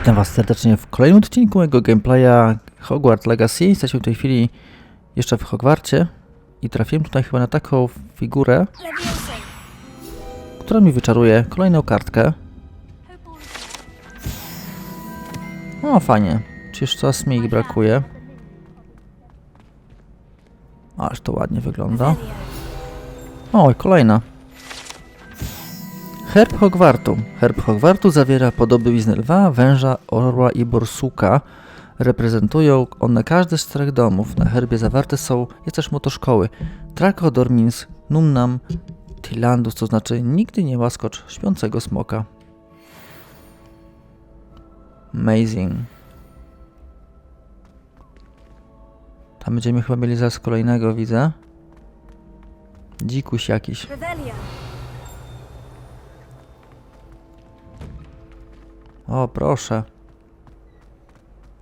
Witam Was serdecznie w kolejnym odcinku mojego gameplaya Hogwarts Legacy. Jesteśmy w tej chwili jeszcze w Hogwarcie i trafiłem tutaj chyba na taką figurę, która mi wyczaruje kolejną kartkę. O, fajnie. Czyż coraz mi ich brakuje. Ależ to ładnie wygląda. O, kolejna. Herb Hogwartu. Herb Hogwartu zawiera podobizny lwa, węża, orła i borsuka. Reprezentują one każdy z 4 domów. Na herbie zawarte jest też motto szkoły. Draco Dormins Numnam Tilandus, to znaczy nigdy nie łaskocz śpiącego smoka. Amazing. Tam będziemy chyba mieli zaraz kolejnego, widzę. Dzikuś jakiś. O, proszę.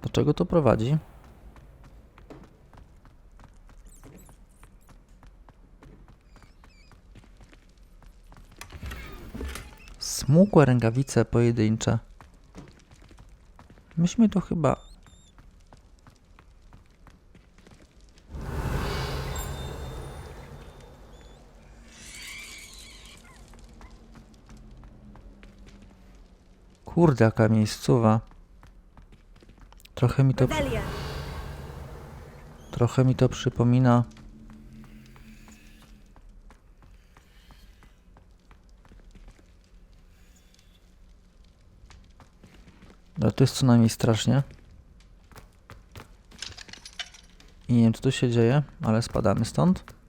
Do czego to prowadzi? Smukłe rękawice pojedyncze. Myśmy to chyba... Kurde, jaka miejscowa. Trochę mi to przypomina. Ale to jest co najmniej strasznie. I nie wiem, co tu się dzieje, ale spadamy stąd.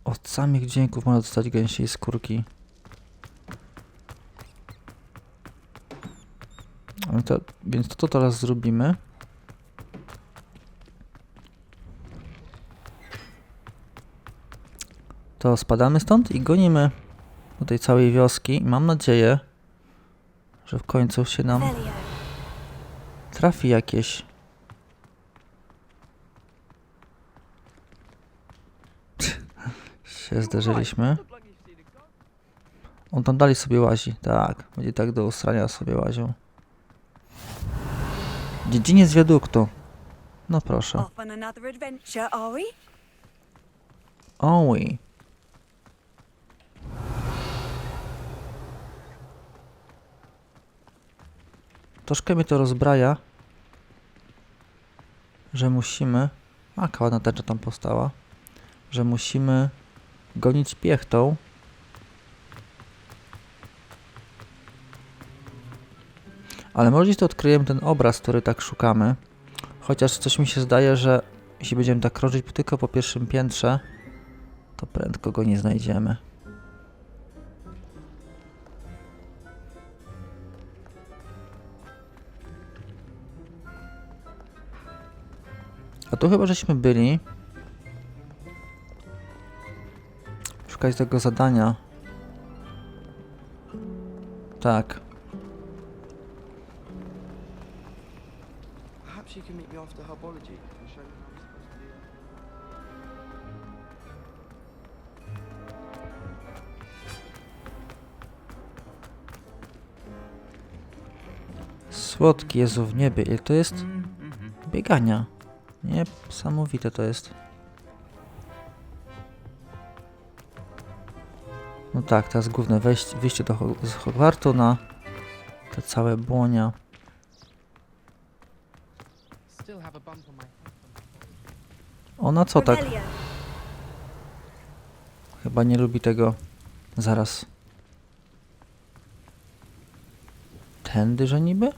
Od samych dźwięków można dostać gęsiej skórki. Więc to teraz zrobimy. To spadamy stąd i gonimy do tej całej wioski. I mam nadzieję, że w końcu się nam trafi jakieś... się zderzyliśmy. On tam dalej sobie łazi. Tak, będzie tak do usrania sobie łaził. Dziedziniec wiaduktu. No proszę. Oj. Troszkę mnie to rozbraja, że musimy... Jaka ładna tecza tam powstała. Że musimy gonić piechtą. Ale może to odkryjemy ten obraz, który tak szukamy. Chociaż coś mi się zdaje, że jeśli będziemy tak krążyć tylko po pierwszym piętrze, to prędko go nie znajdziemy. A tu chyba żeśmy byli. Szukać tego zadania. Tak. Słodki Jezu w niebie. Ile to jest biegania? Niesamowite to jest. No tak, teraz główne wyjście z Hogwartu na te całe błonia. Ona co tak? Chyba nie lubi tego. Zaraz. Tędy, że niby?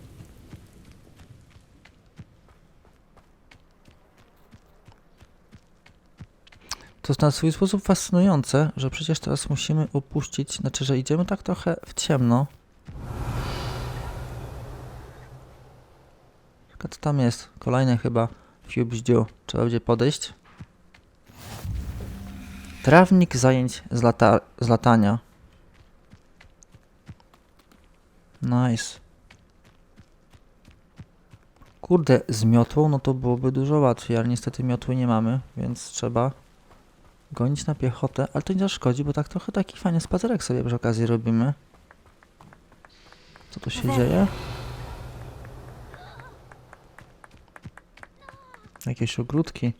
To jest na swój sposób fascynujące, że przecież teraz musimy upuścić, znaczy, że idziemy tak trochę w ciemno. Co tam jest? Kolejne chyba fiubździu. Trzeba będzie podejść. Trawnik zajęć z latania. Nice. Kurde, z miotłą no to byłoby dużo łatwiej, ale niestety miotły nie mamy, więc trzeba gonić na piechotę, ale to nie zaszkodzi, bo tak trochę taki fajny spacerek sobie przy okazji robimy. Co tu się dzieje? Jakieś ogródki.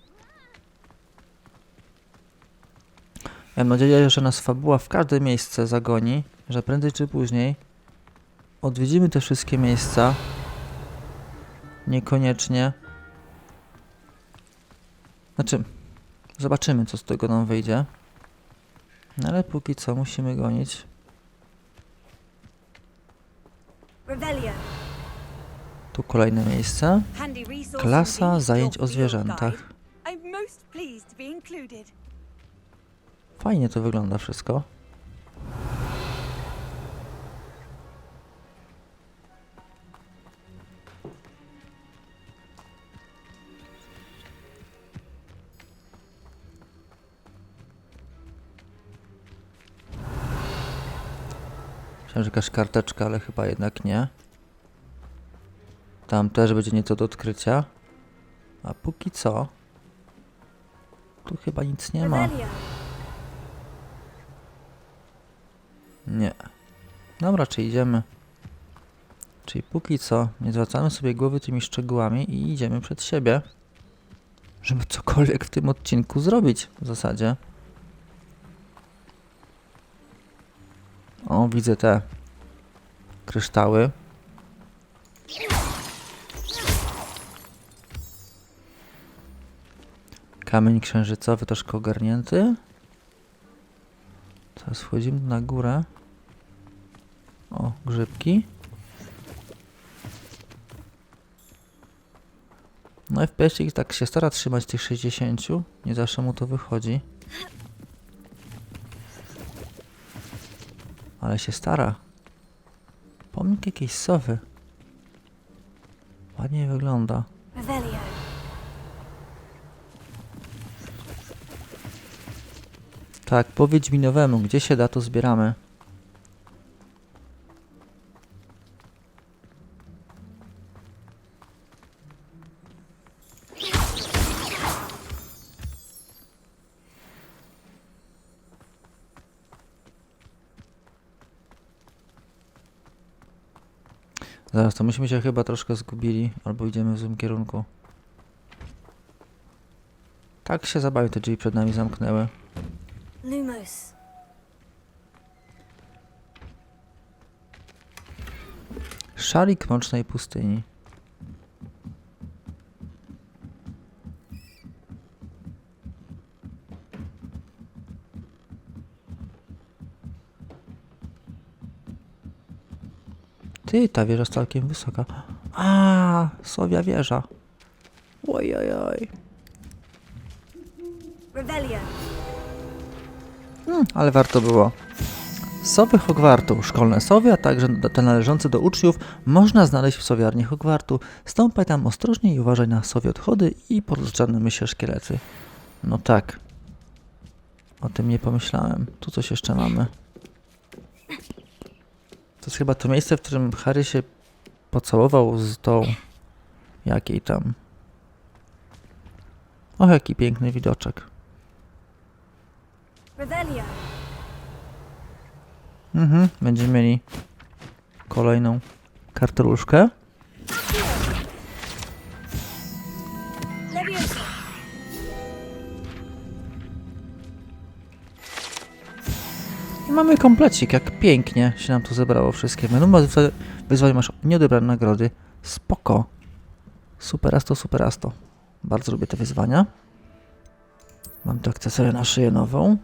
Ja mam nadzieję, że nas fabuła w każde miejsce zagoni, że prędzej czy później odwiedzimy te wszystkie miejsca. Niekoniecznie. Znaczy, zobaczymy, co z tego nam wyjdzie. No ale póki co musimy gonić. Tu kolejne miejsce. Klasa zajęć o zwierzętach. Fajnie to wygląda wszystko. Myślałem, że jakaś karteczka, ale chyba jednak nie. Tam też będzie nieco do odkrycia. A póki co... Tu chyba nic nie ma. Nie. Dobra, czy idziemy? Czyli póki co nie zwracamy sobie głowy tymi szczegółami i idziemy przed siebie, żeby cokolwiek w tym odcinku zrobić w zasadzie. O, widzę te kryształy. Kamień księżycowy troszkę ogarnięty. Teraz wchodzimy na górę. O, grzybki. No FPS tak się stara trzymać tych 60. Nie zawsze mu to wychodzi. Ale się stara. Pomnik jakiejś sowy. Ładnie wygląda. Tak, po wiedźminowemu. Gdzie się da, to zbieramy. Zaraz, to myśmy się chyba troszkę zgubili, albo idziemy w złym kierunku. Tak się zabawię, te drzwi przed nami zamknęły. Lumos. Szalik mrocznej pustyni. Ty, ta wieża jest całkiem wysoka. A, sowia wieża. Ojojoj. Ale warto było. Sowy Hogwartu, szkolne sowy, a także te należące do uczniów można znaleźć w sowiarni Hogwartu. Stąpaj tam ostrożnie i uważaj na sowie odchody i porozgrzane mysie szkielety. No tak. O tym nie pomyślałem. Tu coś jeszcze mamy. To jest chyba to miejsce, w którym Harry się pocałował z tą... Jakiej tam? Och, jaki piękny widoczek. Będziemy mieli kolejną kartoluszkę. I mamy komplecik, jak pięknie się nam tu zebrało wszystkie. Menu wyzwań, masz nieodebrane nagrody. Spoko. Superasto, superasto. Bardzo lubię te wyzwania. Mam tu akcesorię na szyję nową.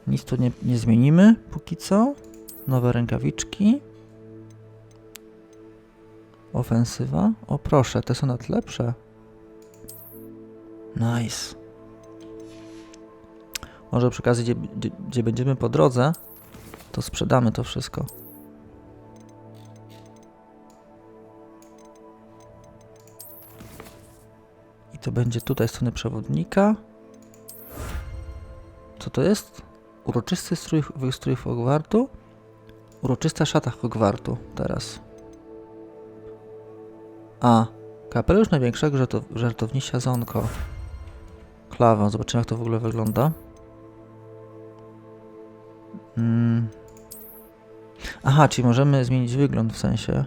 Nic tu nie zmienimy póki co. Nowe rękawiczki. Ofensywa. O proszę, te są nawet lepsze. Nice. Może przy okazji, gdzie będziemy po drodze, to sprzedamy to wszystko. I to będzie tutaj strony przewodnika. Co to jest? Uroczysty strój Hogwartu. Uroczysta szata Hogwartu teraz. A, kapelusz największego żartownisia Zonko. Klawa. Zobaczymy, jak to w ogóle wygląda. Aha, czyli możemy zmienić wygląd w sensie.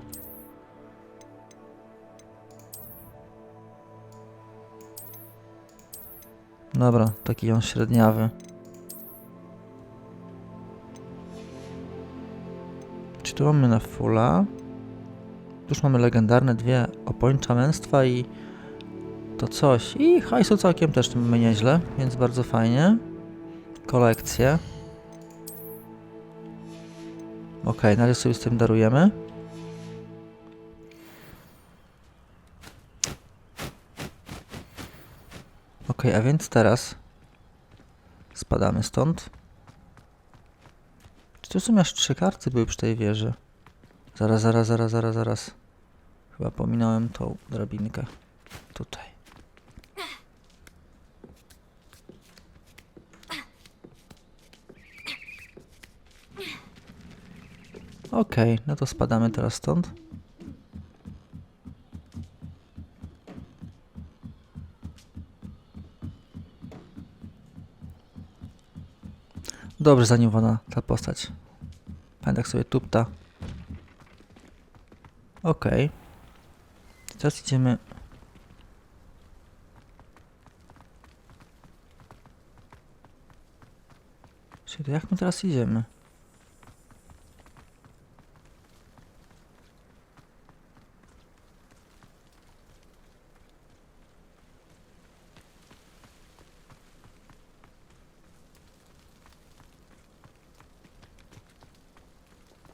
Dobra, taki on średniawy. Czy tu mamy na fulla? Już mamy legendarne dwie opończa męstwa i to coś. I hajsu całkiem też mamy nieźle, więc bardzo fajnie. Kolekcje. Ok, na razie sobie z tym darujemy. Ok, a więc teraz spadamy stąd. Czy tu w sumie aż 3 karty były przy tej wieży? Zaraz. Chyba pominąłem tą drabinkę. Tutaj. Ok, no to spadamy teraz stąd. Dobrze zanimowana ta postać. Pamiętam, jak sobie tupta. Ok. Teraz idziemy... Czyli jak my teraz idziemy?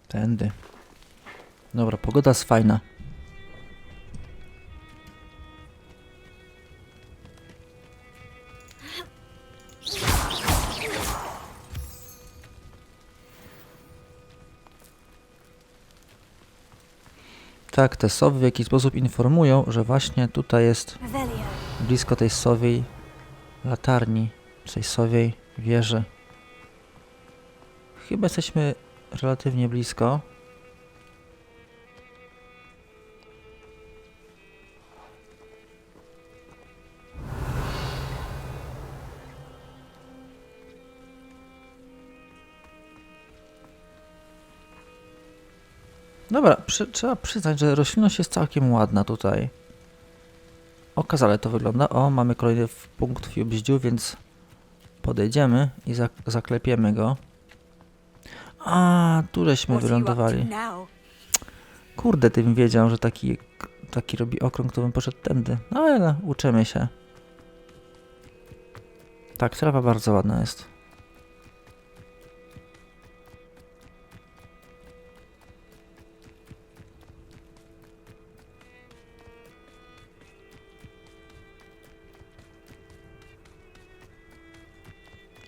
Tędy. Dobra, pogoda jest fajna. Tak, te sowy w jakiś sposób informują, że właśnie tutaj jest blisko tej sowiej latarni, czy tej sowiej wieży. Chyba jesteśmy relatywnie blisko. Dobra, trzeba przyznać, że roślinność jest całkiem ładna tutaj. Okazale to wygląda. O, mamy kolejny punkt w bździu, więc podejdziemy i zaklepiemy go. A, tu żeśmy wylądowali. Kurde, tym wiedział, że taki robi okrąg, to bym poszedł tędy. No ale uczymy się. Tak, trawa bardzo ładna jest.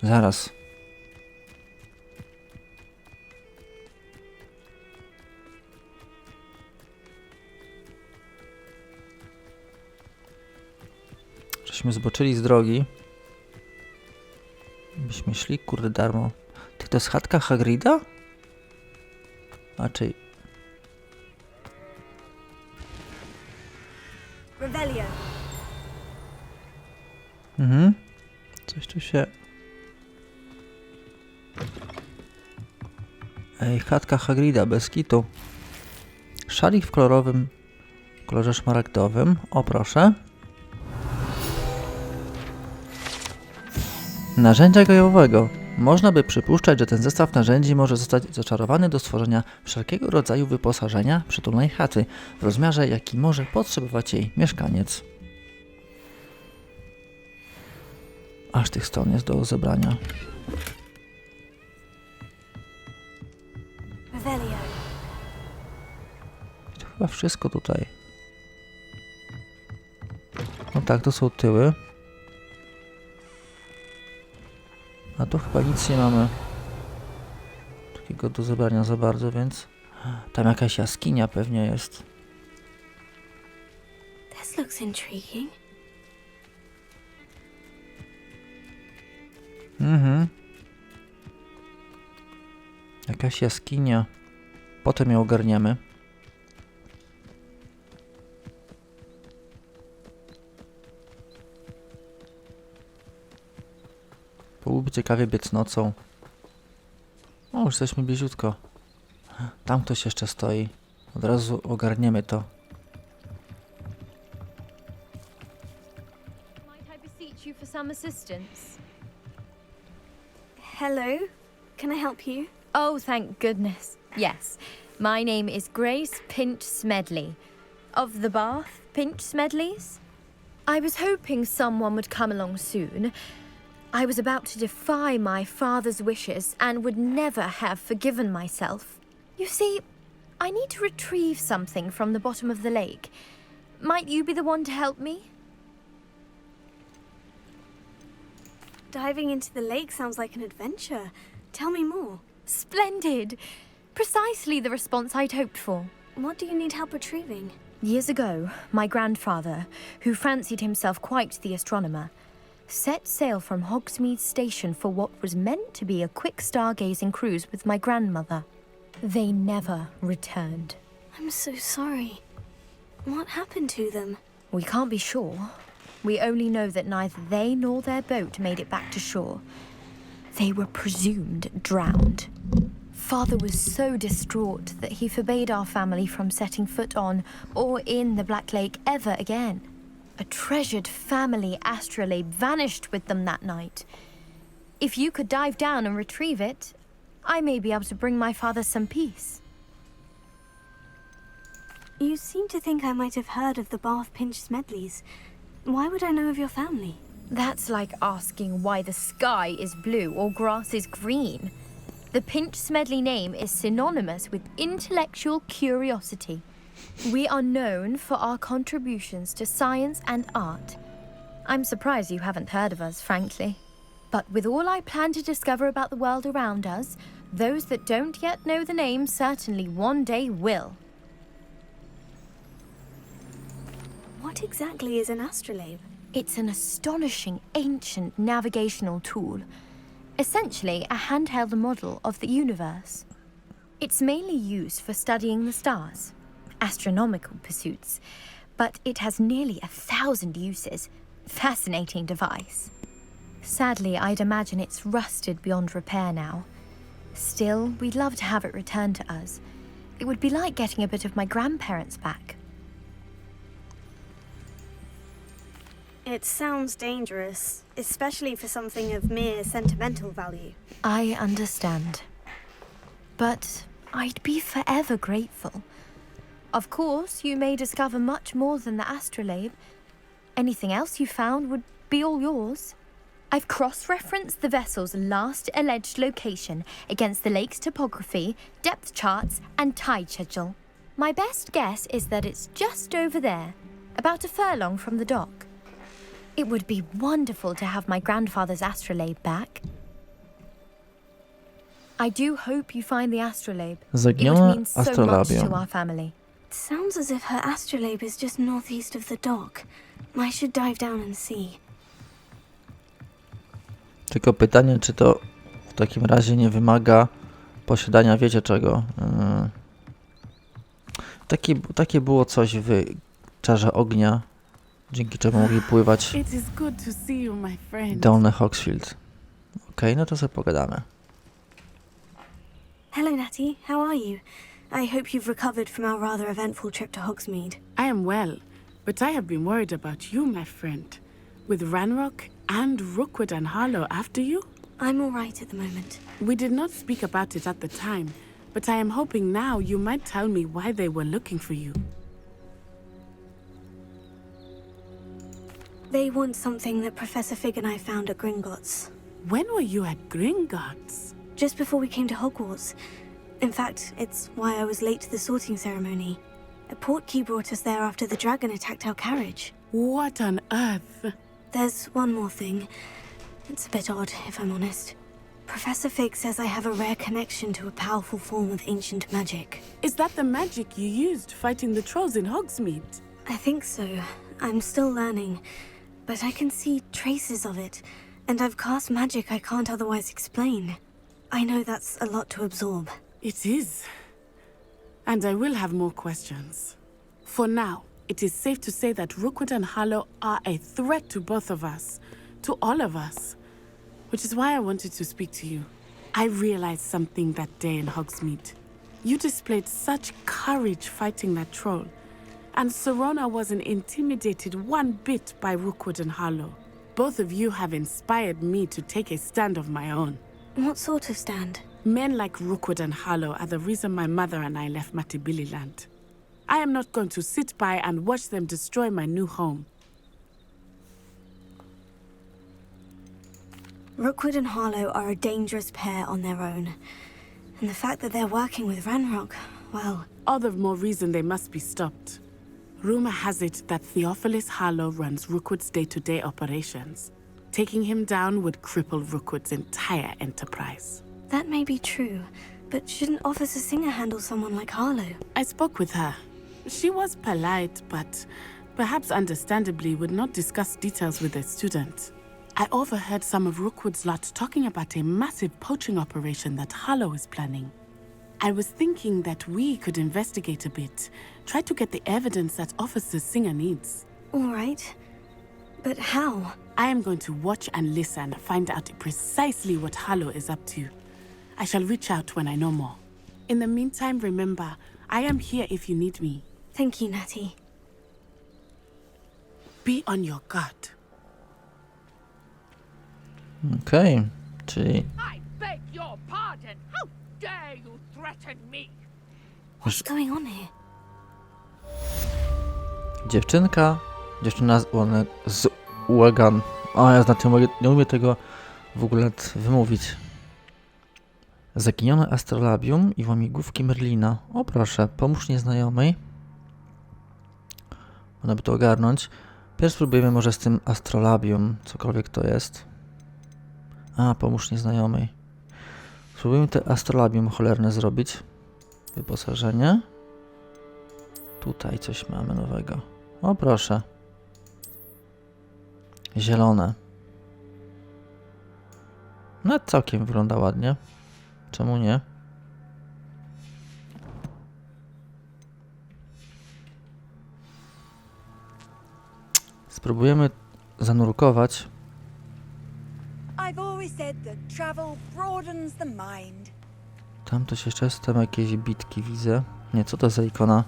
Zaraz. Żeśmy zboczyli z drogi. Byśmy szli, kurde, darmo. Ty, to jest chatka Hagrida? A czy... Mhm. Coś tu się... Ej, chatka Hagrida, bez kitu. Szalik w kolorze szmaragdowym. O, proszę. Narzędzia gajowego. Można by przypuszczać, że ten zestaw narzędzi może zostać zaczarowany do stworzenia wszelkiego rodzaju wyposażenia przytulnej chaty w rozmiarze, jaki może potrzebować jej mieszkaniec. Aż tych stron jest do zebrania. I to chyba wszystko tutaj. No tak, to są tyły. A tu chyba nic nie mamy takiego do zebrania za bardzo, więc tam jakaś jaskinia pewnie jest. This looks intriguing. Mhm. Jakaś jaskinia. Potem ją ogarniemy. Byłoby ciekawie biec nocą. O, już jesteśmy bliziutko. Tam ktoś jeszcze stoi. Od razu ogarniemy to. Might I beseech you for some assistance? Hello. Can I help you? Oh, thank goodness. Yes. My name is Grace Pinch Smedley. Of the Bath Pinch Smedleys? I was hoping someone would come along soon. I was about to defy my father's wishes and would never have forgiven myself. You see, I need to retrieve something from the bottom of the lake. Might you be the one to help me? Diving into the lake sounds like an adventure. Tell me more. Splendid! Precisely the response I'd hoped for. What do you need help retrieving? Years ago, my grandfather, who fancied himself quite the astronomer, set sail from Hogsmeade Station for what was meant to be a quick stargazing cruise with my grandmother. They never returned. I'm so sorry. What happened to them? We can't be sure. We only know that neither they nor their boat made it back to shore. They were presumed drowned. Father was so distraught that he forbade our family from setting foot on or in the Black Lake ever again. A treasured family astrolabe vanished with them that night. If you could dive down and retrieve it, I may be able to bring my father some peace. You seem to think I might have heard of the Bath Pinch Smedleys. Why would I know of your family? That's like asking why the sky is blue or grass is green. The Pinch Smedley name is synonymous with intellectual curiosity. We are known for our contributions to science and art. I'm surprised you haven't heard of us, frankly. But with all I plan to discover about the world around us, those that don't yet know the name certainly one day will. What exactly is an astrolabe? It's an astonishing ancient navigational tool. Essentially a handheld model of the universe. It's mainly used for studying the stars, astronomical pursuits, but it has nearly 1,000 uses. Fascinating device. Sadly, I'd imagine it's rusted beyond repair now. Still, we'd love to have it returned to us. It would be like getting a bit of my grandparents back. It sounds dangerous, especially for something of mere sentimental value. I understand. But I'd be forever grateful. Of course, you may discover much more than the astrolabe. Anything else you found would be all yours. I've cross-referenced the vessel's last alleged location against the lake's topography, depth charts, and tide schedule. My best guess is that it's just over there, about a furlong from the dock. It would be wonderful to have my grandfather's astrolabe back. I do hope you find the astrolabe. It would Zaginiona mean so much astrolabium. to our family. It sounds as if her astrolabe is just northeast of the dock. I should dive down and see. Tylko pytanie, czy to w takim razie nie wymaga posiadania, wiecie czego? Takie było coś w Czarze Ognia, dzięki czemu mogli pływać It is good to see you, my friend. Dolny Hogsfield. Okej, no to sobie pogadamy. Hello, Natty. How are you? I hope you've recovered from our rather eventful trip to Hogsmeade. I am well, but I have been worried about you, my friend. With Ranrock and Rookwood and Harlow after you? I'm all right at the moment. We did not speak about it at the time, but I am hoping now you might tell me why they were looking for you. They want something that Professor Fig and I found at Gringotts. When were you at Gringotts? Just before we came to Hogwarts. In fact, it's why I was late to the sorting ceremony. A portkey brought us there after the dragon attacked our carriage. What on earth? There's one more thing. It's a bit odd, if I'm honest. Professor Fig says I have a rare connection to a powerful form of ancient magic. Is that the magic you used fighting the trolls in Hogsmeade? I think so. I'm still learning. But I can see traces of it. And I've cast magic I can't otherwise explain. I know that's a lot to absorb. It is. And I will have more questions. For now, it is safe to say that Rookwood and Harlow are a threat to both of us. To all of us. which is why I wanted to speak to you. I realized something that day in Hogsmeade. You displayed such courage fighting that troll, and Serona wasn't intimidated one bit by Rookwood and Harlow. Both of you have inspired me to take a stand of my own. What sort of stand? Men like Rookwood and Harlow are the reason my mother and I left Matibili land. I am not going to sit by and watch them destroy my new home. Rookwood and Harlow are a dangerous pair on their own. And the fact that they're working with Ranrock, well... All the more reason they must be stopped. Rumor has it that Theophilus Harlow runs Rookwood's day-to-day operations. Taking him down would cripple Rookwood's entire enterprise. That may be true, but shouldn't Officer Singer handle someone like Harlow? I spoke with her. She was polite, but perhaps understandably would not discuss details with a student. I overheard some of Rookwood's lot talking about a massive poaching operation that Harlow is planning. I was thinking that we could investigate a bit, try to get the evidence that Officer Singer needs. All right. But how? I am going to watch and listen, find out precisely what Harlow is up to. I shall reach out when I know more. In the meantime, remember, I am here if you need me. Thank you, Natty. Be on your guard. Okej, czyli I beg your pardon. How dare you threaten me? What's going on here? dziewczyna z Uegan. O, ja nie umiem tego w ogóle wymówić. Zaginione astrolabium i łamigłówki Merlina. O proszę, pomóż nieznajomej. Można by to ogarnąć. Pierwszy spróbujemy może z tym astrolabium, cokolwiek to jest. A, pomóż nieznajomej. Spróbujmy te astrolabium cholerne zrobić. Wyposażenie. Tutaj coś mamy nowego. O proszę. Zielone. No całkiem wygląda ładnie. Czemu nie? Spróbujemy zanurkować. I've always said that travel broadens the mind. Tam to się jeszcze jest, tam jakieś bitki widzę. Nie, co to za ikona?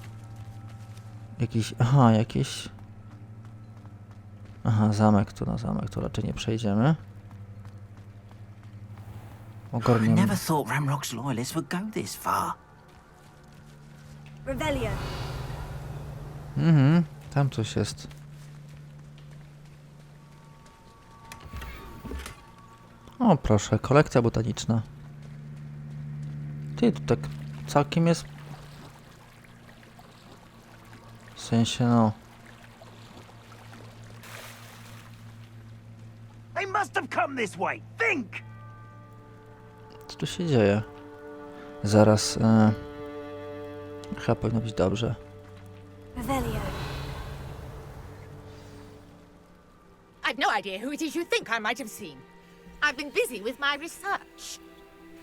Jakiś, aha, jakieś... Aha, zamek, to na zamek, to raczej nie przejdziemy. I Ogarniemy. never thought Ramrock's loyalists would go this far. Revelio. Tam coś jest. O proszę, kolekcja botaniczna. Ty, tu tak całkiem jest... W sensie, no... They must have come this way. Think! Co tu się dzieje? Zaraz... Chyba powinno być dobrze. Revelio. I've no idea who it is you think I might have seen. I've been busy with my research.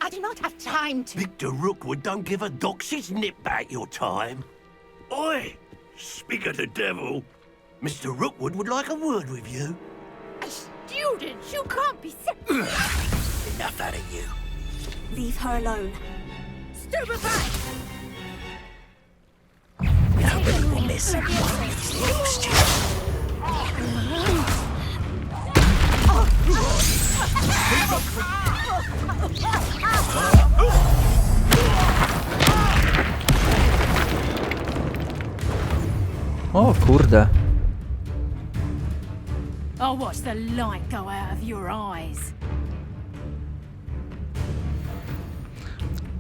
I do not have time to... Victor Rookwood don't give a doxy's nip back your time. Oi! Speak of the devil. Mr. Rookwood would like a word with you. A student? You can't be serious. Enough out of you. Leave her alone. Stupefy! Nobody will listen. One of these little students. O kurde. I'll watch the light go out of your eyes.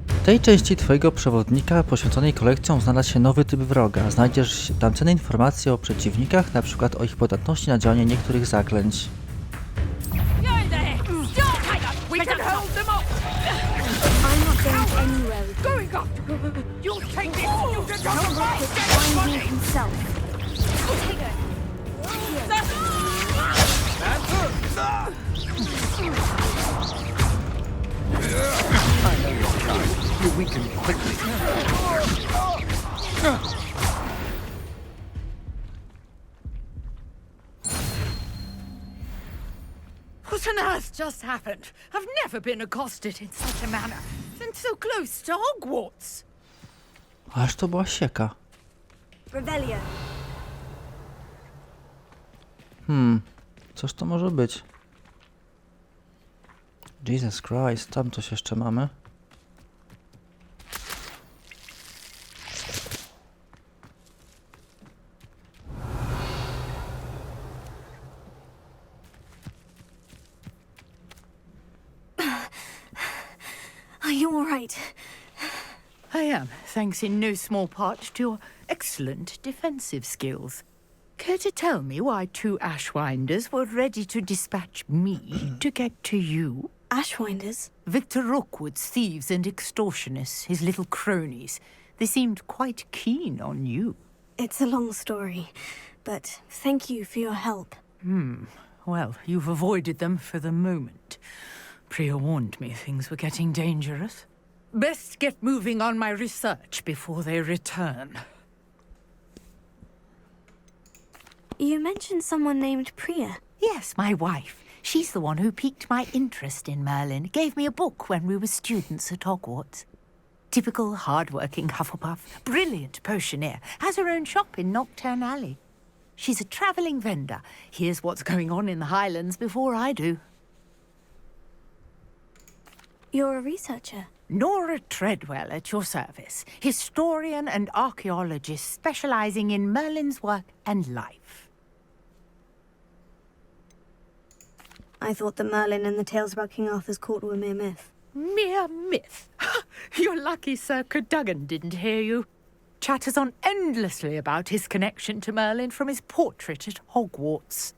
W tej części twojego przewodnika poświęconej kolekcjom znalazł się nowy typ wroga. Znajdziesz tam cenne informacje o przeciwnikach, np. o ich podatności na działanie niektórych zaklęć. You're there! Stop! We can hold them off! I'm not going anywhere with Going up! You'll take this! You can Ranrock will find me himself. We can quickly. What on earth just happened? I've never been accosted in such a manner, and so close to Hogwarts. Aż to była sieka. Revelio. Coż to może być? Jesus Christ, tam coś jeszcze mamy. Are you all right? I am, thanks in no small part to your excellent defensive skills. Care to tell me why 2 Ashwinders were ready to dispatch me to get to you? Ashwinders? Victor Rookwood's thieves and extortionists, his little cronies. They seemed quite keen on you. It's a long story, but thank you for your help. Well, you've avoided them for the moment. Priya warned me things were getting dangerous. Best get moving on my research before they return. You mentioned someone named Priya. Yes, my wife. She's the one who piqued my interest in Merlin. Gave me a book when we were students at Hogwarts. Typical hard-working Hufflepuff. Brilliant potioneer. Has her own shop in Nocturne Alley. She's a travelling vendor. Hears what's going on in the Highlands before I do. You're a researcher. Nora Treadwell at your service. Historian and archaeologist specialising in Merlin's work and life. I thought that Merlin and the tales about King Arthur's court were mere myth. Mere myth. You're lucky Sir Cadogan didn't hear you. Chatters on endlessly about his connection to Merlin from his portrait at Hogwarts.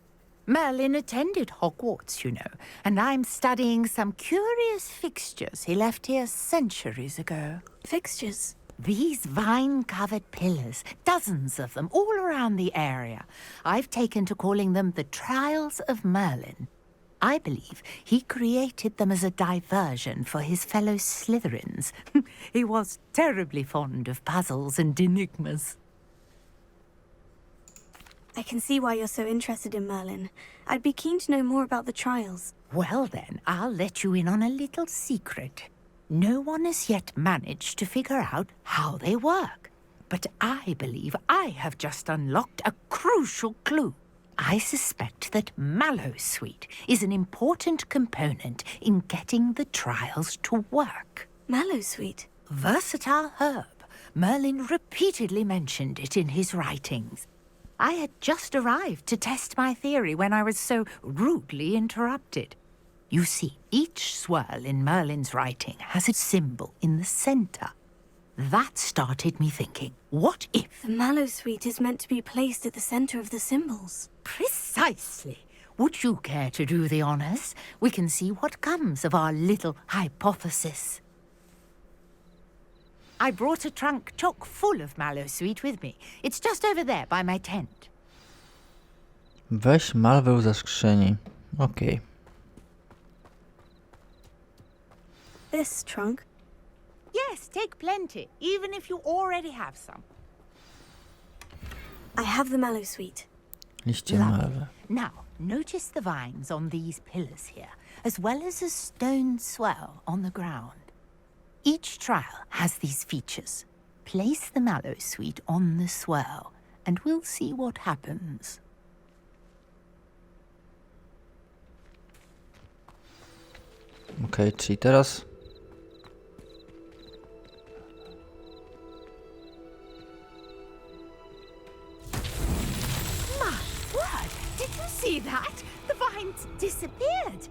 Merlin attended Hogwarts, you know, and I'm studying some curious fixtures he left here centuries ago. Fixtures? These vine-covered pillars, dozens of them, all around the area. I've taken to calling them the Trials of Merlin. I believe he created them as a diversion for his fellow Slytherins. He was terribly fond of puzzles and enigmas. I can see why you're so interested in Merlin. I'd be keen to know more about the trials. Well then, I'll let you in on a little secret. No one has yet managed to figure out how they work. But I believe I have just unlocked a crucial clue. I suspect that Mallowsweet is an important component in getting the trials to work. Mallowsweet? Versatile herb. Merlin repeatedly mentioned it in his writings. I had just arrived to test my theory when I was so rudely interrupted. You see, each swirl in Merlin's writing has a symbol in the center. That started me thinking, what if... The Mallowsweet is meant to be placed at the center of the symbols. Precisely. Would you care to do the honors? We can see what comes of our little hypothesis. I brought a trunk chock full of Mallowsweet with me. It's just over there by my tent. Weź malwę ze skrzyni. Okej. This trunk? Yes, take plenty, even if you already have some. I have the Mallowsweet. Liście Lovely. malwy. Now, notice the vines on these pillars here, as well as a stone swell on the ground. Each trial has these features. Place the Mallowsweet on the swell, and we'll see what happens. Okej, czyli teraz... Word! Did you see that? The vines disappeared.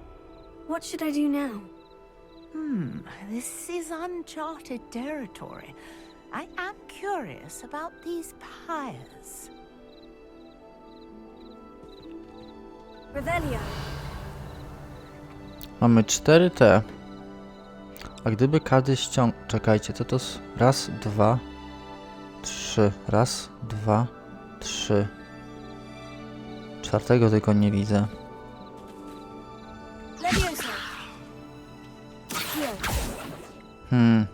What should I do now? This is uncharted territory. I am curious about these pyres. Revelio. Mamy 4T. A gdyby każdy ściągnął... Czekajcie, co to jest? Raz, dwa, trzy. Raz, dwa, trzy. Czwartego tylko nie widzę. Leviosa. Here.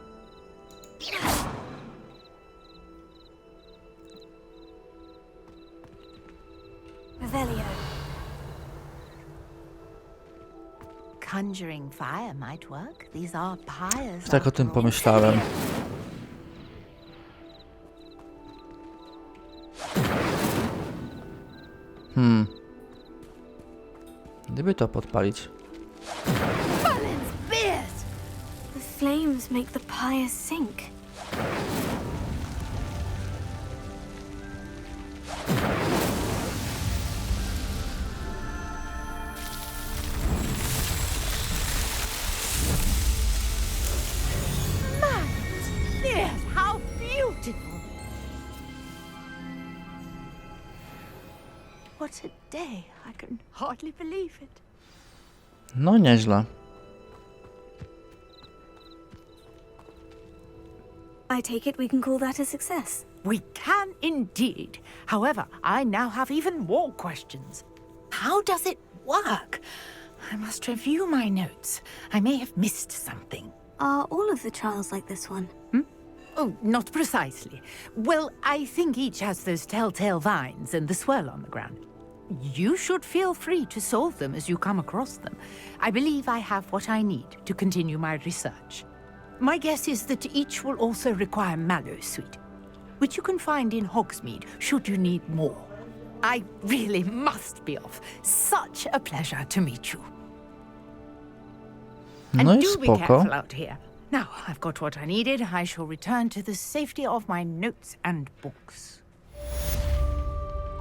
Revelio. conjuring fire might work. These are pyres. Tak o tym after all. pomyślałem. Gdyby to podpalić. The flames make the pyre sink. Yes, how beautiful! What a day. I can hardly believe it. No nieźle. I take it we can call that a success. We can indeed. However, I now have even more questions. How does it work? I must review my notes. I may have missed something. Are all of the trials like this one? Oh, not precisely. Well, I think each has those telltale vines and the swirl on the ground. You should feel free to solve them as you come across them. I believe I have what I need to continue my research. My guess is that each will also require mallow sweet, which you can find in Hogsmeade should you need more. I really must be off. Such a pleasure to meet you. And No i do be spoko. careful out here. Now, I've got what I needed. I shall return to the safety of my notes and books.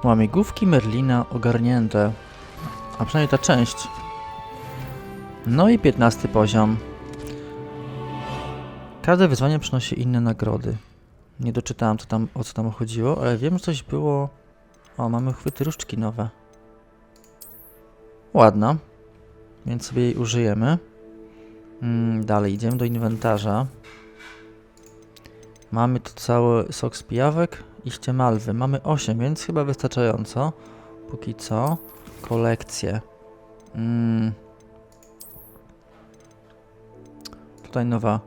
Łamigłówki Merlina ogarnięte. A przynajmniej ta część. No i 15 poziom. Każde wyzwanie przynosi inne nagrody. Nie doczytałem o co tam chodziło, ale wiem, że coś było... O, mamy chwyty różdżki nowe. Ładna. Więc sobie jej użyjemy. Dalej, idziemy do inwentarza. Mamy tu cały sok z pijawek i ściemalwy. Mamy 8, więc chyba wystarczająco. Póki co. Kolekcje. Tutaj nowa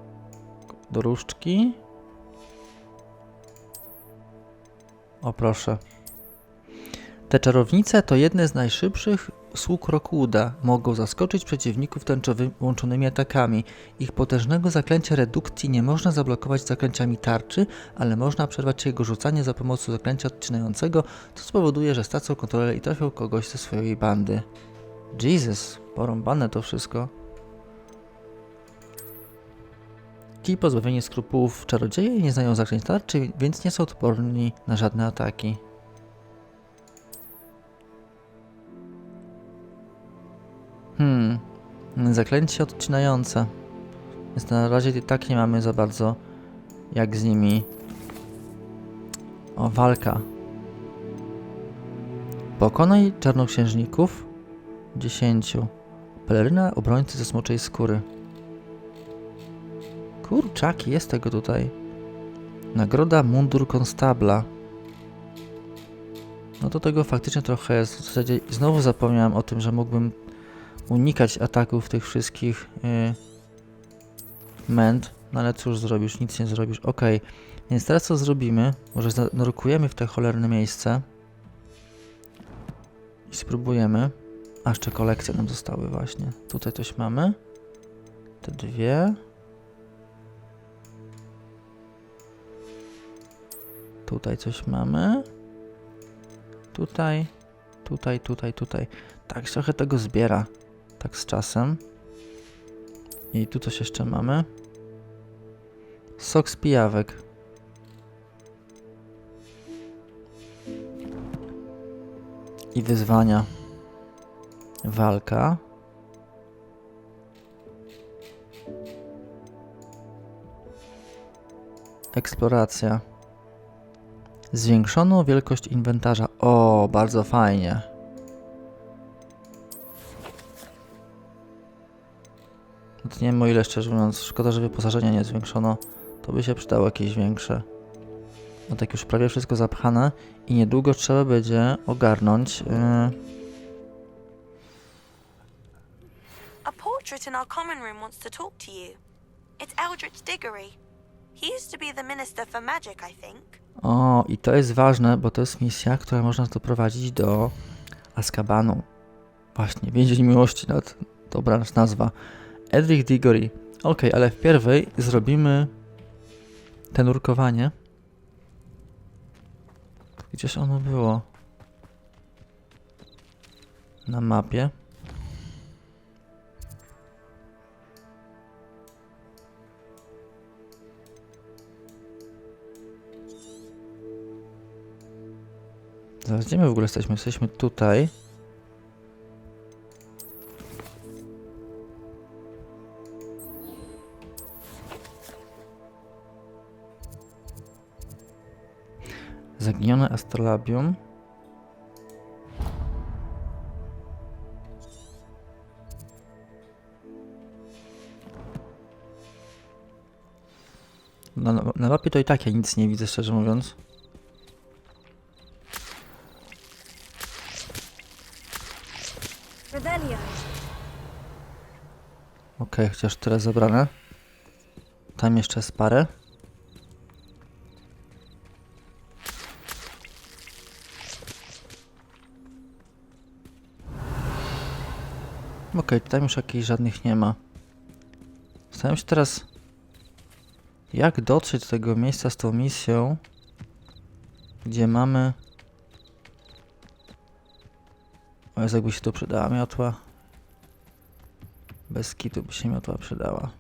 do różdżki. O proszę. Te czarownice to jedne z najszybszych sług Rockwooda. Mogą zaskoczyć przeciwników tęczowymi łączonymi atakami. Ich potężnego zaklęcia redukcji nie można zablokować zaklęciami tarczy, ale można przerwać jego rzucanie za pomocą zaklęcia odcinającego, co spowoduje, że stracą kontrolę i trafią kogoś ze swojej bandy. Jesus, porąbane to wszystko. Ci pozbawieni skrupułów czarodzieje nie znają zaklęć tarczy, więc nie są odporni na żadne ataki. Zaklęcie odcinające. Więc na razie i tak nie mamy za bardzo jak z nimi. O, walka. Pokonaj czarnoksiężników. 10. Peleryna obrońcy ze smoczej skóry. Kurczaki, jest tego tutaj. Nagroda mundur konstabla. No to tego faktycznie trochę jest. W zasadzie znowu zapomniałem o tym, że mógłbym unikać ataków tych wszystkich męd. No ale cóż zrobisz, nic nie zrobisz. Okej, więc teraz co zrobimy? Może zanurkujemy w te cholerne miejsce. I spróbujemy. A jeszcze kolekcje nam zostały właśnie. Tutaj coś mamy. Te dwie. Tutaj coś mamy. Tutaj. Tak, trochę tego zbiera. Tak z czasem. I tu coś jeszcze mamy. Sok z pijawek. I wyzwania. Walka. Eksploracja. Zwiększono wielkość inwentarza. O, bardzo fajnie. Nie wiem o ile, szczerze mówiąc. Szkoda, że wyposażenia nie zwiększono. To by się przydało jakieś większe. No tak już prawie wszystko zapchane i niedługo trzeba będzie ogarnąć. A portrait in our common room wants to talk to you. It's Eldritch Diggory. He used to be the Minister for Magic, I think. O, i to jest ważne, bo to jest misja, która można doprowadzić do Azkabanu. Właśnie, więzień miłości dobra nazwa. Edric Diggory. Ok, ale wpierw zrobimy te nurkowanie. Gdzież ono było? Na mapie. Zaraz, gdzie my w ogóle jesteśmy? Jesteśmy tutaj. Zaginione astrolabium. Na mapie to i tak ja nic nie widzę, szczerze mówiąc. Okej, chociaż tyle zabrane. Tam jeszcze jest parę. Okej, tam już jakichś żadnych nie ma. Zastanawiam się teraz, jak dotrzeć do tego miejsca z tą misją, gdzie mamy... O Jezu, jakby się tu przydała miotła. Bez kitu by się miotła przydała.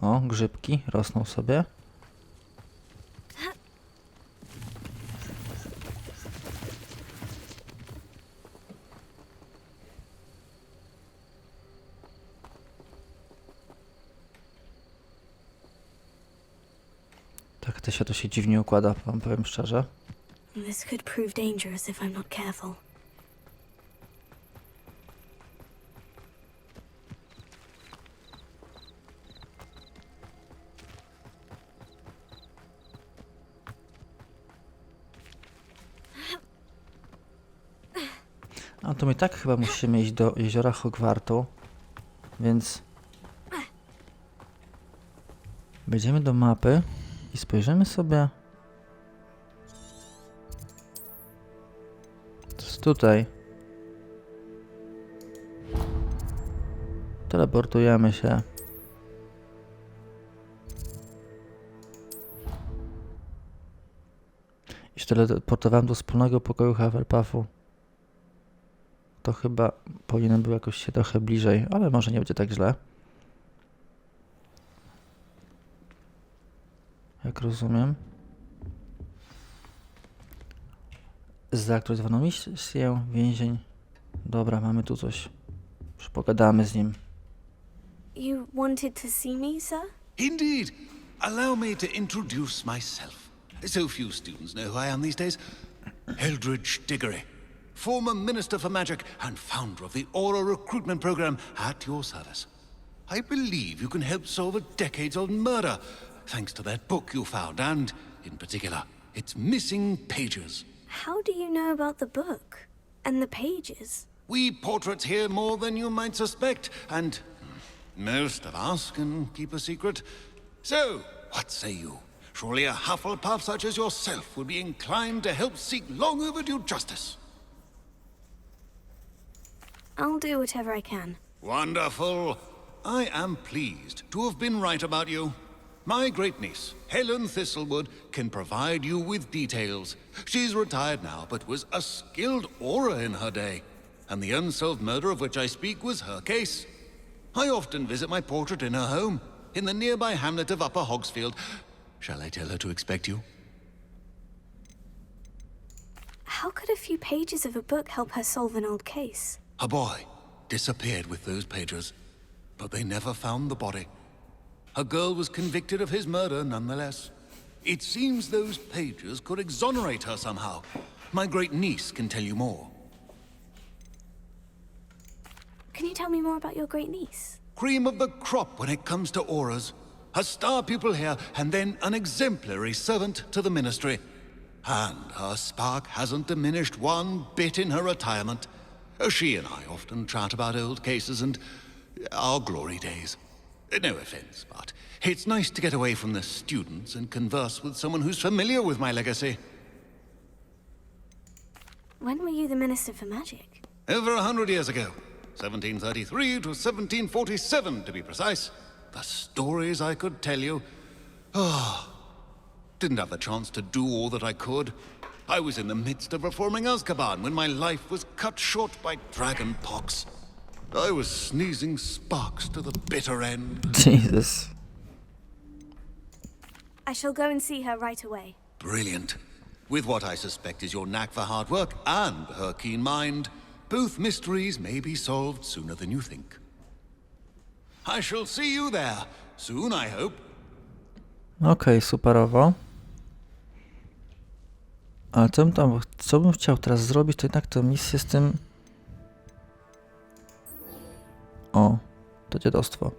O, grzybki rosną sobie. Tak, to się dziwnie układa, wam powiem szczerze. This could prove dangerous if I'm not careful. A to my tak chyba musimy iść do jeziora Hogwartu, więc wejdziemy do mapy i spojrzymy sobie. To jest tutaj. Teleportujemy się. I się teleportowałem do wspólnego pokoju Hufflepuffu. To chyba powinien był jakoś się trochę bliżej, ale może nie będzie tak źle. Jak rozumiem. Zaktualizowano misję, więzień. Dobra, mamy tu coś. Już pogadamy z nim. You wanted to see me, sir? Indeed. Allow me to introduce myself. So few students know who I am these days. Eldridge Diggory, former Minister for Magic and founder of the Aura recruitment program at your service. I believe you can help solve a decades-old murder, thanks to that book you found, and, in particular, its missing pages. How do you know about the book? And the pages? We portraits hear more than you might suspect, and most of us can keep a secret. So, what say you? Surely a Hufflepuff such as yourself would be inclined to help seek long overdue justice. I'll do whatever I can. Wonderful. I am pleased to have been right about you. My great-niece, Helen Thistlewood, can provide you with details. She's retired now, but was a skilled aura in her day. And the unsolved murder of which I speak was her case. I often visit my portrait in her home, in the nearby hamlet of Upper Hogsfield. Shall I tell her to expect you? How could a few pages of a book help her solve an old case? A boy disappeared with those pages, but they never found the body. A girl was convicted of his murder nonetheless. It seems those pages could exonerate her somehow. My great-niece can tell you more. Can you tell me more about your great-niece? Cream of the crop when it comes to auras. A star pupil here, and then an exemplary servant to the ministry. And her spark hasn't diminished one bit in her retirement. She and I often chat about old cases and our glory days. No offense, but it's nice to get away from the students and converse with someone who's familiar with my legacy. When were you the Minister for Magic? Over 100 years ago. 1733 to 1747, to be precise. The stories I could tell you. Oh, didn't have the chance to do all that I could. I was in the midst of reforming Azkaban when my life was cut short by dragon pox. I was sneezing sparks to the bitter end. Jesus. I shall go and see her right away. Brilliant. With what I suspect is your knack for hard work and her keen mind, both mysteries may be solved sooner than you think. I shall see you there soon, I hope. Okej, superowo. Ale co bym chciał teraz zrobić, to jednak tę misję z tym... O, to dziadostwo.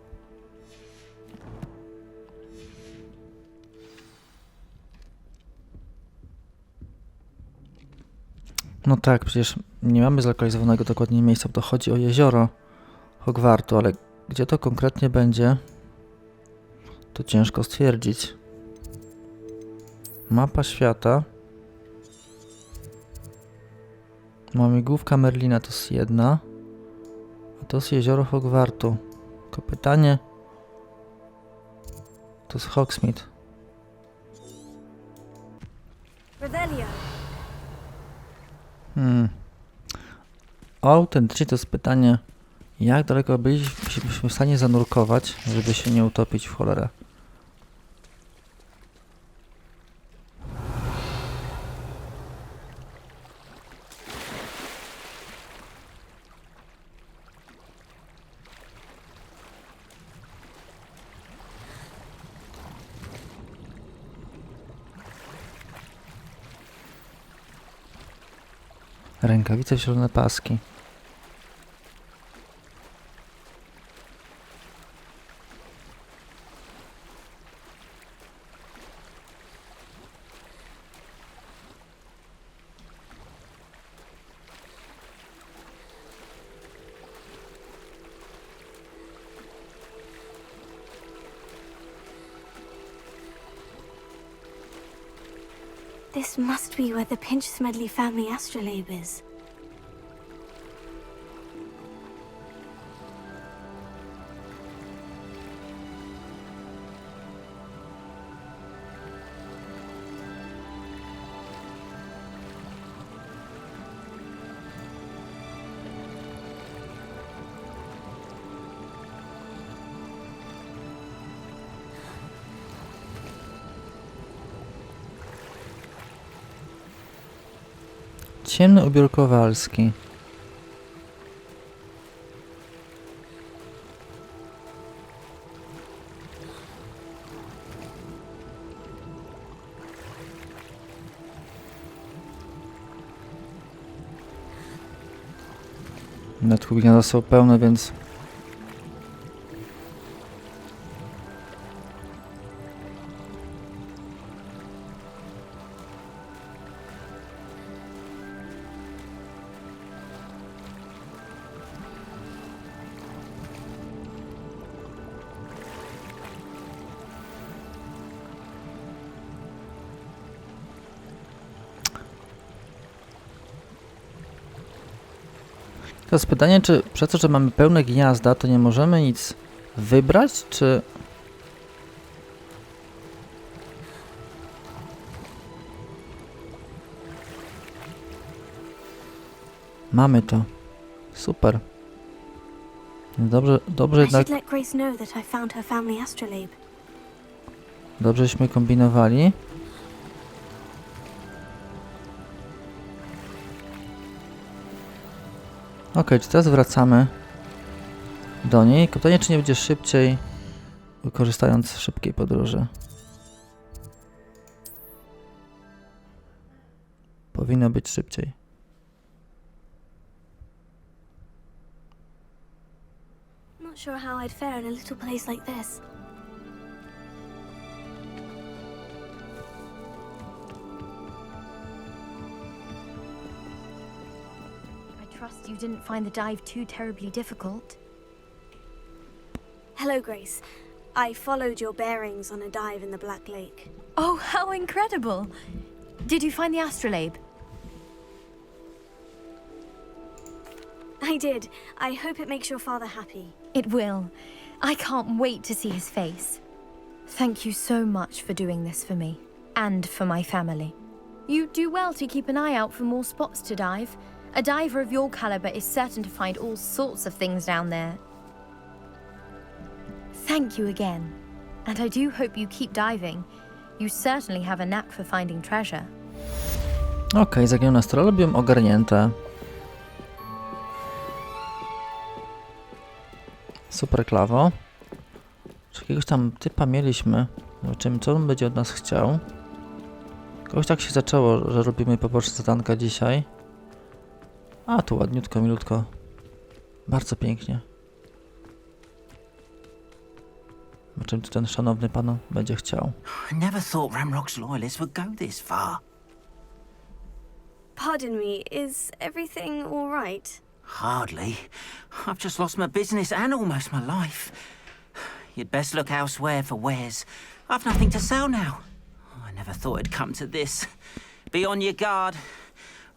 No tak, przecież nie mamy zlokalizowanego dokładnie miejsca, bo to chodzi o jezioro Hogwartu, ale gdzie to konkretnie będzie, to ciężko stwierdzić. Mapa świata. Łamigłówka Merlina to jest jedna, a to jest jezioro Hogwartu. Tylko pytanie, to jest Hogsmeade. Revelio. Autentycznie to jest pytanie, jak daleko byliśmy w stanie zanurkować, żeby się nie utopić w cholerę. Rękawice w zielone paski. This must be where the Pinch-Smedley family astrolabe is. Ciemny ubiór kowalski. Nadkubina są pełne, więc... Teraz pytanie, czy przez to, że mamy pełne gniazda, to nie możemy nic wybrać, czy... Mamy to. Super. Dobrze jednak... Dobrześmy kombinowali. Okej, czy teraz wracamy do niej? Pytanie, czy nie będzie szybciej, korzystając z szybkiej podróży. Powinno być szybciej. Not sure how I'd fare in a little place like this. Trust you didn't find the dive too terribly difficult. Hello, Grace. I followed your bearings on a dive in the Black Lake. Oh, how incredible! Did you find the astrolabe? I did. I hope it makes your father happy. It will. I can't wait to see his face. Thank you so much for doing this for me, and for my family. You do well to keep an eye out for more spots to dive. A diver of your caliber is certain to find all sorts of things down there. Thank you again, and I do hope you keep diving. You certainly have a knack for finding treasure. Okej, zaginione astrolobium ogarnięte. Super klawo. Czy jakiegoś tam typa mieliśmy? Zobaczymy, co on będzie od nas chciał. Jakoś tak się zaczęło, że robimy poboczne zadanka dzisiaj. A, tu ładniutko, milutko. Bardzo pięknie. Zobaczymy, co ten szanowny pan będzie chciał. I never thought Ramrock's loyalists would go this far. Pardon me, is everything all right? Hardly. I've just lost my business and almost my life. You'd best look elsewhere for wares. I've nothing to sell now. I never thought it'd come to this. Be on your guard.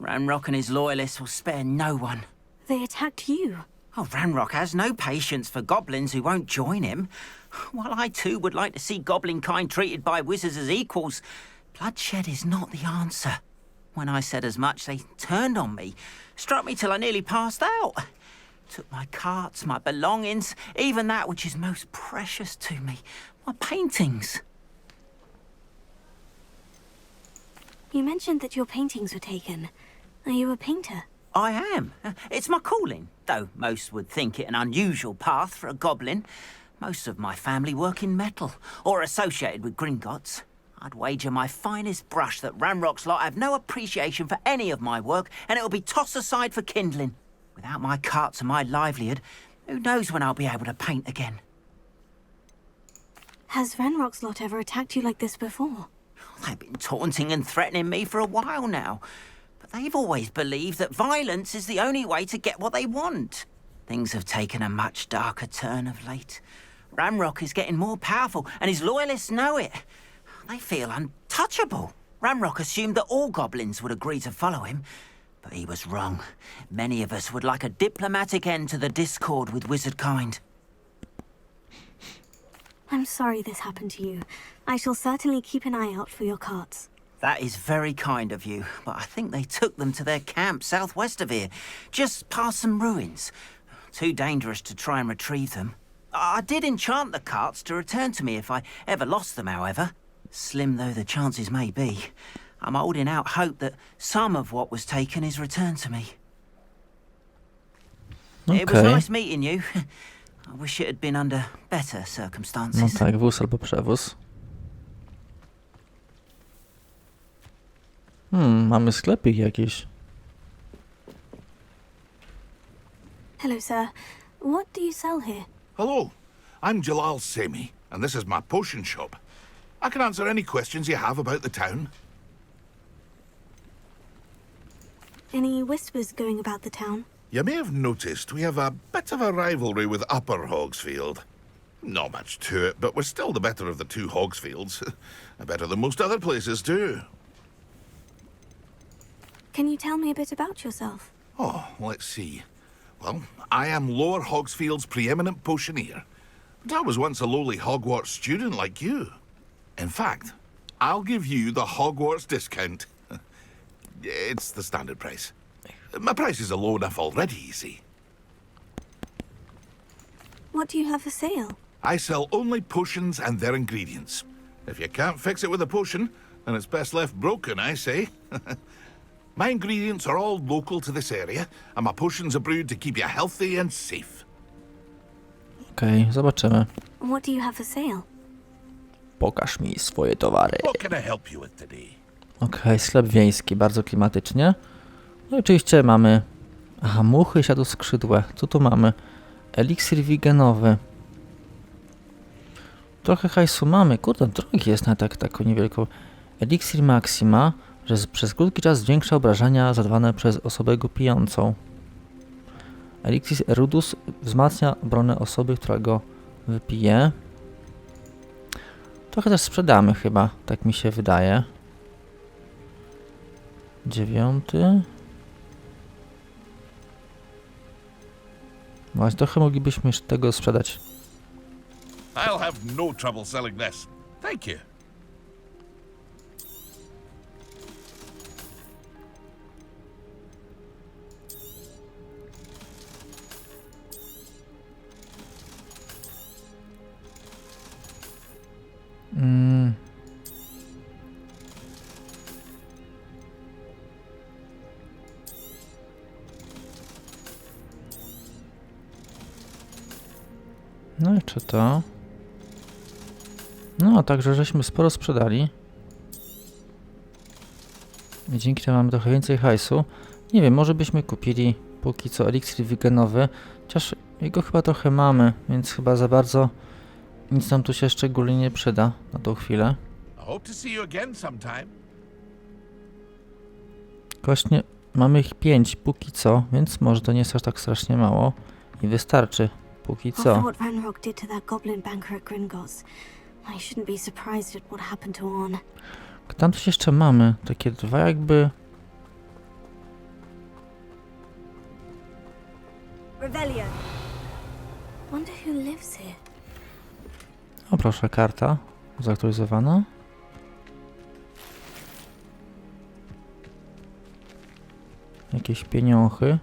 Ramrock and his loyalists will spare no one. They attacked you. Oh, Ramrock has no patience for goblins who won't join him. While I too would like to see goblin kind treated by wizards as equals, bloodshed is not the answer. When I said as much, they turned on me, struck me till I nearly passed out. Took my carts, my belongings, even that which is most precious to me, my paintings. You mentioned that your paintings were taken. Are you a painter? I am. It's my calling, though most would think it an unusual path for a goblin. Most of my family work in metal, or associated with Gringotts. I'd wager my finest brush that Ramrock's lot have no appreciation for any of my work, and it'll be tossed aside for kindling. Without my carts and my livelihood, who knows when I'll be able to paint again? Has Ranrock's lot ever attacked you like this before? They've been taunting and threatening me for a while now, but they've always believed that violence is the only way to get what they want. Things have taken a much darker turn of late. Ramrock is getting more powerful, and his loyalists know it. They feel untouchable. Ramrock assumed that all goblins would agree to follow him, but he was wrong. Many of us would like a diplomatic end to the discord with wizard kind. I'm sorry this happened to you. I shall certainly keep an eye out for your carts. That is very kind of you, but I think they took them to their camp southwest of here, just past some ruins. Too dangerous to try and retrieve them. I did enchant the carts to return to me if I ever lost them, however. Slim though the chances may be, I'm holding out hope that some of what was taken is returned to me. Okay. It was nice meeting you. I wish it had been under better circumstances. No tak, wóz albo przewóz. Mamy sklepik jakiś. Hello, sir. What do you sell here? Hello, I'm Jalal Semi, and this is my potion shop. I can answer any questions you have about the town. Any whispers going about the town? You may have noticed we have a bit of a rivalry with Upper Hogsfield. Not much to it, but we're still the better of the two Hogsfields. Better than most other places, too. Can you tell me a bit about yourself? Oh, let's see. Well, I am Lower Hogsfield's preeminent potioneer. But I was once a lowly Hogwarts student like you. In fact, I'll give you the Hogwarts discount. It's the standard price. My prices are low enough already, you see. What do you have for sale? I sell only potions and their ingredients. If you can't fix it with a potion, then it's best left broken, I say. My ingredients are all local to this area, and my potions are brewed to keep you healthy and safe. Okej, zobaczymy. What do you have for sale? Pokaż mi swoje towary. What can I help you with today? Okej, sklep wiejski, bardzo klimatycznie. No i oczywiście mamy... Aha, muchy siadoskrzydłe. Co tu mamy? Eliksir wigenowy. Trochę hajsu mamy. Kurde, drogi jest na taką niewielką. Eliksir Maxima, że przez krótki czas zwiększa obrażenia zadawane przez osobę go pijącą. Eliksir Erudus wzmacnia obronę osoby, która go wypije. Trochę też sprzedamy chyba, tak mi się wydaje. 9. Właśnie trochę moglibyśmy już tego sprzedać. I'll have no trouble selling this. Thank you. No i czy to? No, także żeśmy sporo sprzedali. I dzięki temu mamy trochę więcej hajsu. Nie wiem, może byśmy kupili póki co eliksir wigenowy. Chociaż jego chyba trochę mamy, więc chyba za bardzo nic nam tu się szczególnie nie przyda na tą chwilę. I hope to see you again sometime. Właśnie mamy ich 5 póki co, więc może to nie jest aż tak strasznie mało. I wystarczy póki After co. what Ranrock did to that goblin banker at Gringotts, I shouldn't be surprised at what happened to Orn. Tam coś jeszcze mamy. Takie dwa jakby... Revelio. Wonder who lives here. O proszę, karta zaktualizowana. Jakieś pieniądze.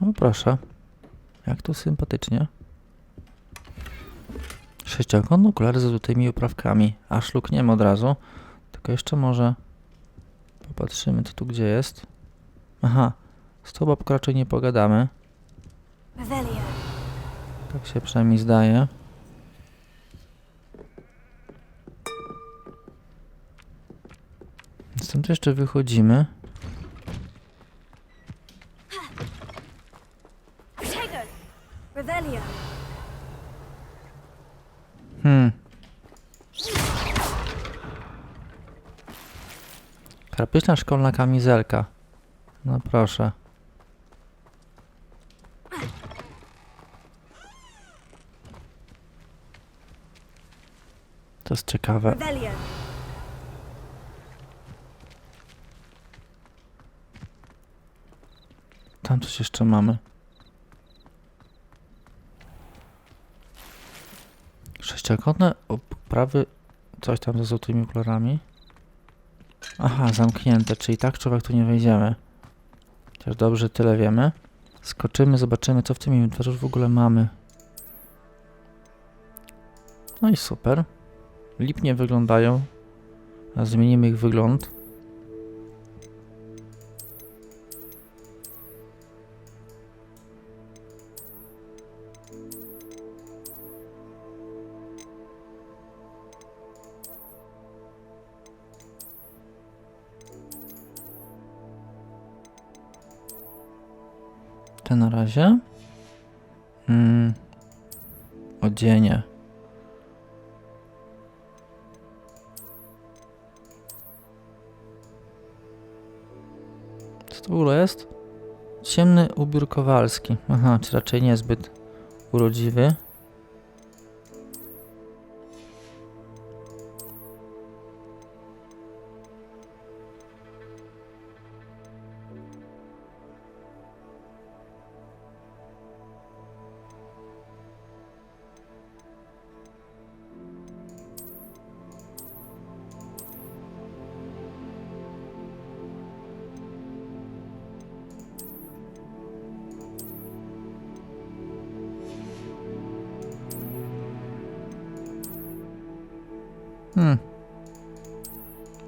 O proszę, jak tu sympatycznie. Sześciokątne okulary z złotymi oprawkami. Aż lukniemy od razu. Tylko jeszcze może popatrzymy, co tu gdzie jest. Aha, z tą babką raczej nie pogadamy. Revelio. Tak się przynajmniej zdaje. Stąd jeszcze wychodzimy. Revelio. Graficzna szkolna kamizelka. No proszę. To jest ciekawe. Revelio. Tam coś jeszcze mamy. Sześciokątne oprawy. Coś tam ze złotymi okularami. Aha, zamknięte, czyli tak człowiek tu nie wejdziemy. Chociaż dobrze, tyle wiemy. Skoczymy, zobaczymy, co w tym inwentarzu w ogóle mamy. No i super. Lipnie wyglądają. A zmienimy ich wygląd. Te na razie. Odzienie. Co to w ogóle jest? Ciemny ubiór kowalski. Aha, czy raczej niezbyt urodziwy.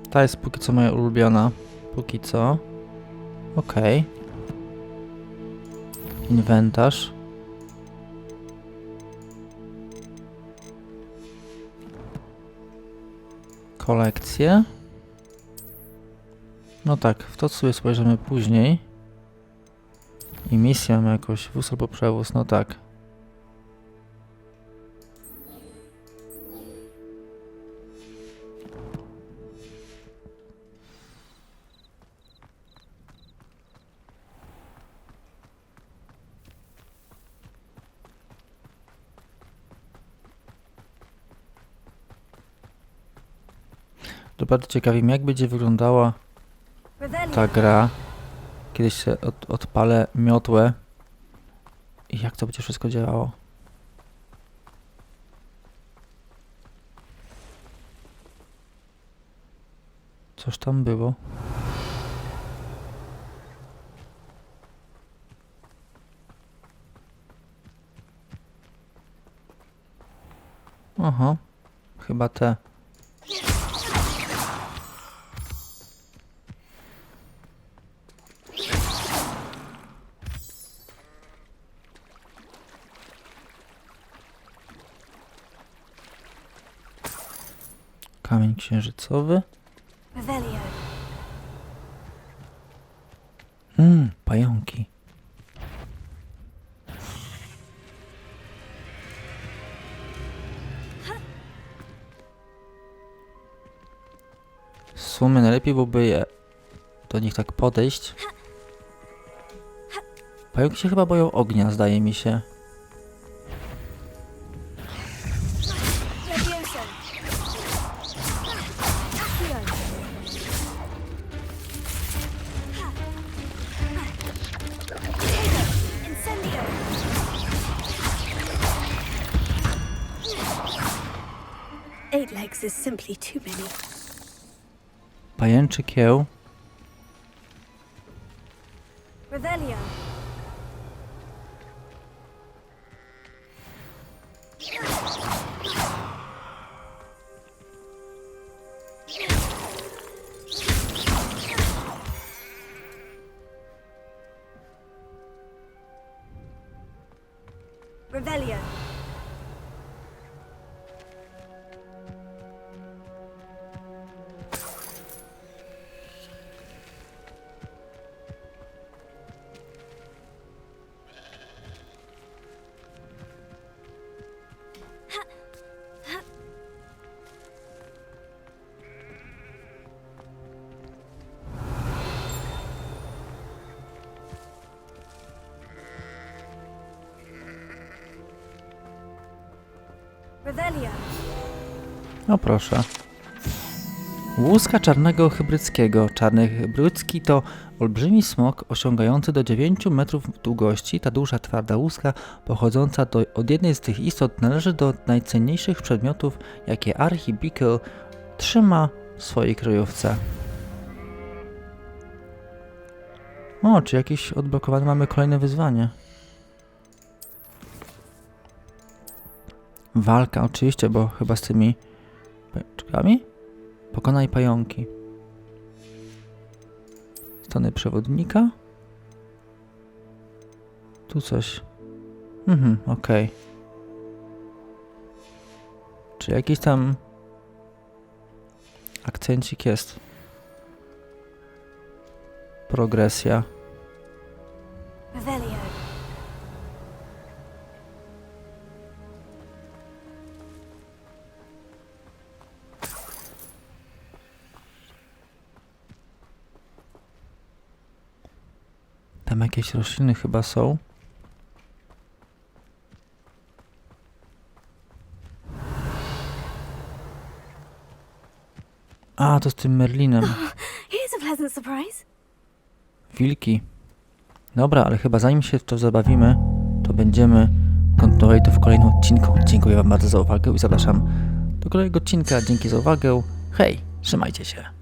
Ta jest póki co moja ulubiona. Póki co. Okej. Inwentarz. Kolekcje. No tak, w to sobie spojrzymy później. I misję mamy jakoś wóz albo przewóz, no tak. Bardzo ciekawi mnie, jak będzie wyglądała ta gra. Kiedyś się odpalę miotłę i jak to będzie wszystko działało. Coś tam było. Aha, chyba te. Kamień księżycowy. Pająki. W sumie najlepiej byłoby je do nich tak podejść. Pająki się chyba boją ognia, zdaje mi się. Eight legs is simply too many. Pajęczy kieł. Revelio. Revelio. Revelio. No proszę. Łuska czarnego hybryckiego. Czarny hybrycki to olbrzymi smok osiągający do 9 metrów długości. Ta duża, twarda łuska pochodząca od jednej z tych istot należy do najcenniejszych przedmiotów, jakie Archibikl trzyma w swojej kryjówce. O, czy jakieś odblokowane mamy kolejne wyzwanie? Walka, oczywiście, bo chyba z tymi pajączkami? Pokonaj pająki. Strony przewodnika. Tu coś. Okej. Czy jakiś tam akcencik jest? Progresja. Revelio. Tam jakieś rośliny chyba są. A, to z tym Merlinem. Here's a pleasant surprise. Wilki. Dobra, ale chyba zanim się w to zabawimy, to będziemy kontynuowali to w kolejnym odcinku. Dziękuję wam bardzo za uwagę i zapraszam do kolejnego odcinka. Dzięki za uwagę. Hej, trzymajcie się.